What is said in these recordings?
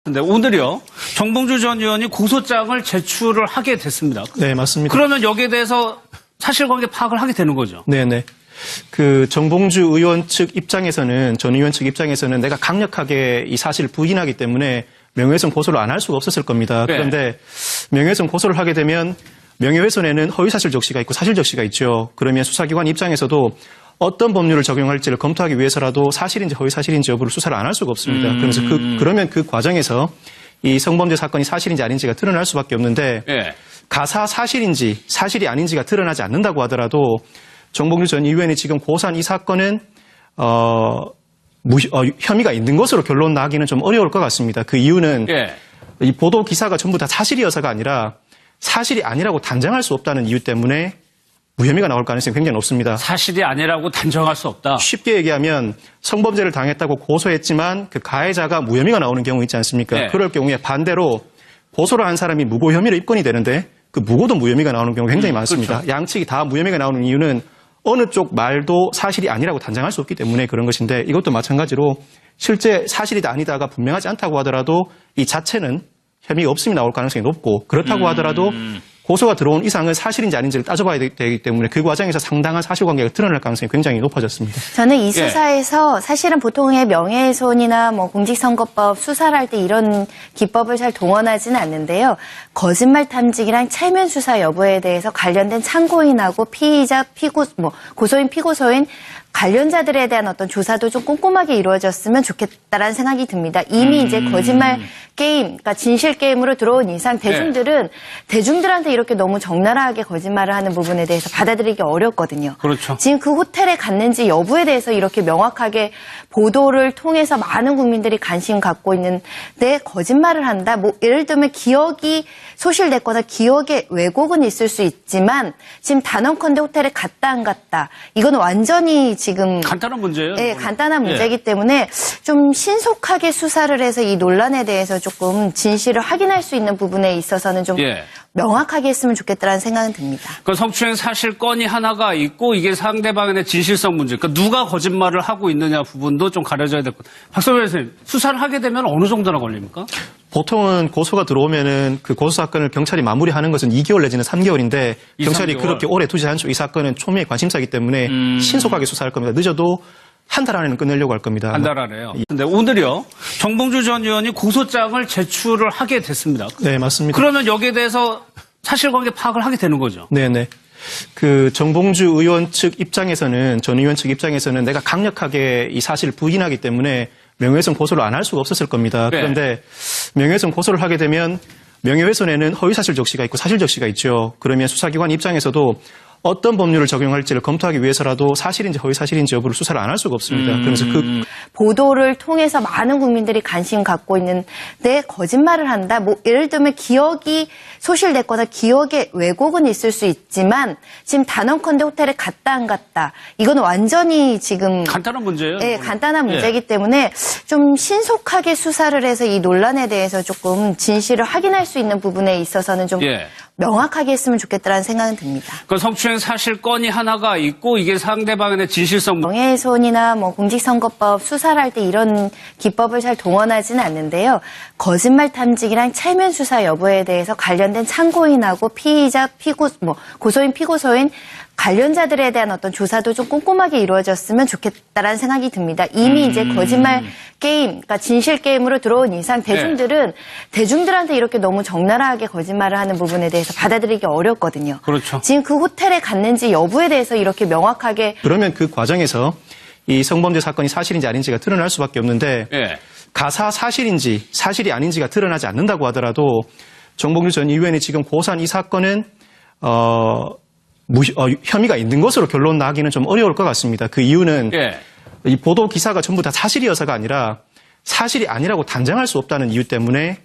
근데 오늘이요, 정봉주 전 의원이 고소장을 제출을 하게 됐습니다. 네, 맞습니다. 그러면 여기에 대해서 사실관계 파악을 하게 되는 거죠? 네네. 그 정봉주 의원 측 입장에서는, 전 의원 측 입장에서는 내가 강력하게 이 사실을 부인하기 때문에 명예훼손 고소를 안 할 수가 없었을 겁니다. 네. 그런데 명예훼손 고소를 하게 되면 명예훼손에는 허위사실 적시가 있고 사실 적시가 있죠. 그러면 수사기관 입장에서도 어떤 법률을 적용할지를 검토하기 위해서라도 사실인지 허위사실인지 여부를 수사를 안 할 수가 없습니다. 그래서 그러면 그 과정에서 이 성범죄 사건이 사실인지 아닌지가 드러날 수밖에 없는데 네. 가사 사실인지 사실이 아닌지가 드러나지 않는다고 하더라도 정봉주 전 의원이 지금 고소한 이 사건은 혐의가 있는 것으로 결론 나기는 좀 어려울 것 같습니다. 그 이유는 네. 이 보도 기사가 전부 다 사실이어서가 아니라 사실이 아니라고 단정할 수 없다는 이유 때문에 무혐의가 나올 가능성이 굉장히 높습니다. 사실이 아니라고 단정할 수 없다. 쉽게 얘기하면 성범죄를 당했다고 고소했지만 그 가해자가 무혐의가 나오는 경우 있지 않습니까? 네. 그럴 경우에 반대로 고소를 한 사람이 무고 혐의로 입건이 되는데 그 무고도 무혐의가 나오는 경우가 굉장히 많습니다. 그렇죠. 양측이 다 무혐의가 나오는 이유는 어느 쪽 말도 사실이 아니라고 단정할 수 없기 때문에 그런 것인데 이것도 마찬가지로 실제 사실이다 아니다가 분명하지 않다고 하더라도 이 자체는 혐의가 없음이 나올 가능성이 높고 그렇다고 하더라도 고소가 들어온 이상은 사실인지 아닌지를 따져봐야 되기 때문에 그 과정에서 상당한 사실관계가 드러날 가능성이 굉장히 높아졌습니다. 저는 이 수사에서 사실은 보통의 명예훼손이나 뭐 공직선거법 수사를 할 때 이런 기법을 잘 동원하지는 않는데요. 거짓말 탐지기랑 체면 수사 여부에 대해서 관련된 참고인하고 피의자, 고소인, 피고소인 관련자들에 대한 어떤 조사도 좀 꼼꼼하게 이루어졌으면 좋겠다라는 생각이 듭니다. 이미 이제 거짓말 게임, 그러니까 진실 게임으로 들어온 이상 대중들한테 이렇게 너무 적나라하게 거짓말을 하는 부분에 대해서 받아들이기 어렵거든요. 그렇죠. 지금 그 호텔에 갔는지 여부에 대해서 이렇게 명확하게 보도를 통해서 많은 국민들이 관심 갖고 있는데 거짓말을 한다. 뭐 예를 들면 기억이 소실됐거나 기억에 왜곡은 있을 수 있지만 지금 단언컨대 호텔에 갔다 안 갔다. 이건 완전히 지금 간단한 문제예요. 네, 이거는. 간단한 문제이기 때문에 좀 신속하게 수사를 해서 이 논란에 대해서 조금 진실을 확인할 수 있는 부분에 있어서는 좀 명확하게 했으면 좋겠다라는 생각은 듭니다. 그 성추행 사실건이 하나가 있고 이게 상대방의 진실성 문제. 그러니까 누가 거짓말을 하고 있느냐 부분도 좀 가려져야 될 것 같아요. 박성현 선생님, 수사를 하게 되면 어느 정도나 걸립니까? 보통은 고소가 들어오면은 그 고소 사건을 경찰이 마무리하는 것은 2개월 내지는 3개월인데 경찰이 3개월. 그렇게 오래 두지 않죠. 이 사건은 초미의 관심사이기 때문에 신속하게 수사할 겁니다. 늦어도 한 달 안에는 끝내려고 할 겁니다. 한 달 안에요. 근데 오늘이요, 정봉주 전 의원이 고소장을 제출을 하게 됐습니다. 네, 맞습니다. 그러면 여기에 대해서 사실관계 파악을 하게 되는 거죠? 네네. 그 정봉주 의원 측 입장에서는, 전 의원 측 입장에서는 내가 강력하게 이 사실을 부인하기 때문에 명예훼손 고소를 안 할 수가 없었을 겁니다. 네. 그런데 명예훼손 고소를 하게 되면 명예훼손에는 허위사실 적시가 있고 사실 적시가 있죠. 그러면 수사기관 입장에서도 어떤 법률을 적용할지를 검토하기 위해서라도 사실인지 허위사실인지 여부를 수사를 안 할 수가 없습니다. 그래서 보도를 통해서 많은 국민들이 관심 갖고 있는데 거짓말을 한다. 뭐 예를 들면 기억이 소실됐거나 기억에 왜곡은 있을 수 있지만 지금 단언컨대 호텔에 갔다 안 갔다. 이건 완전히 지금 간단한 문제예요. 네, 이거는. 간단한 문제이기 때문에 좀 신속하게 수사를 해서 이 논란에 대해서 조금 진실을 확인할 수 있는 부분에 있어서는 좀 명확하게 했으면 좋겠다라는 생각은 듭니다. 그 성추행 사실건이 하나가 있고 이게 상대방의 진실성 문제. 명예훼손이나 뭐 공직선거법 수사를 할 때 이런 기법을 잘 동원하지는 않는데요. 거짓말 탐지기랑 체면 수사 여부에 대해서 관련된 참고인하고 피의자, 고소인, 피고소인 관련자들에 대한 어떤 조사도 좀 꼼꼼하게 이루어졌으면 좋겠다라는 생각이 듭니다. 이미 이제 거짓말 게임, 그러니까 진실 게임으로 들어온 이상 대중들한테 이렇게 너무 적나라하게 거짓말을 하는 부분에 대해서 받아들이기 어렵거든요. 그렇죠. 지금 그 호텔에 갔는지 여부에 대해서 이렇게 명확하게 그러면 그 과정에서 이 성범죄 사건이 사실인지 아닌지가 드러날 수밖에 없는데 가사 사실인지 사실이 아닌지가 드러나지 않는다고 하더라도 정봉주 전 의원이 지금 고소한 이 사건은 혐의가 있는 것으로 결론 나기는 좀 어려울 것 같습니다. 그 이유는 이 보도 기사가 전부 다 사실이어서가 아니라 사실이 아니라고 단정할 수 없다는 이유 때문에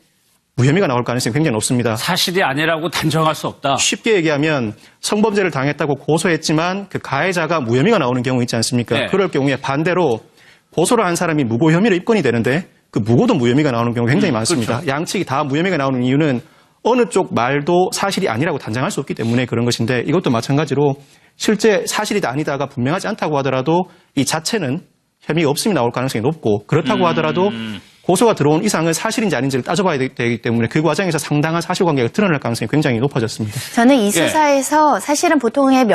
무혐의가 나올 가능성이 굉장히 높습니다. 사실이 아니라고 단정할 수 없다. 쉽게 얘기하면 성범죄를 당했다고 고소했지만 그 가해자가 무혐의가 나오는 경우 있지 않습니까? 그럴 경우에 반대로 고소를 한 사람이 무고 혐의로 입건이 되는데 그 무고도 무혐의가 나오는 경우가 굉장히 많습니다. 그렇죠. 양측이 다 무혐의가 나오는 이유는 어느 쪽 말도 사실이 아니라고 단정할 수 없기 때문에 그런 것인데 이것도 마찬가지로 실제 사실이다 아니다가 분명하지 않다고 하더라도 이 자체는 혐의가 없음이 나올 가능성이 높고 그렇다고 하더라도 고소가 들어온 이상은 사실인지 아닌지를 따져봐야 되기 때문에 그 과정에서 상당한 사실관계가 드러날 가능성이 굉장히 높아졌습니다. 저는 이 수사에서 사실은 보통의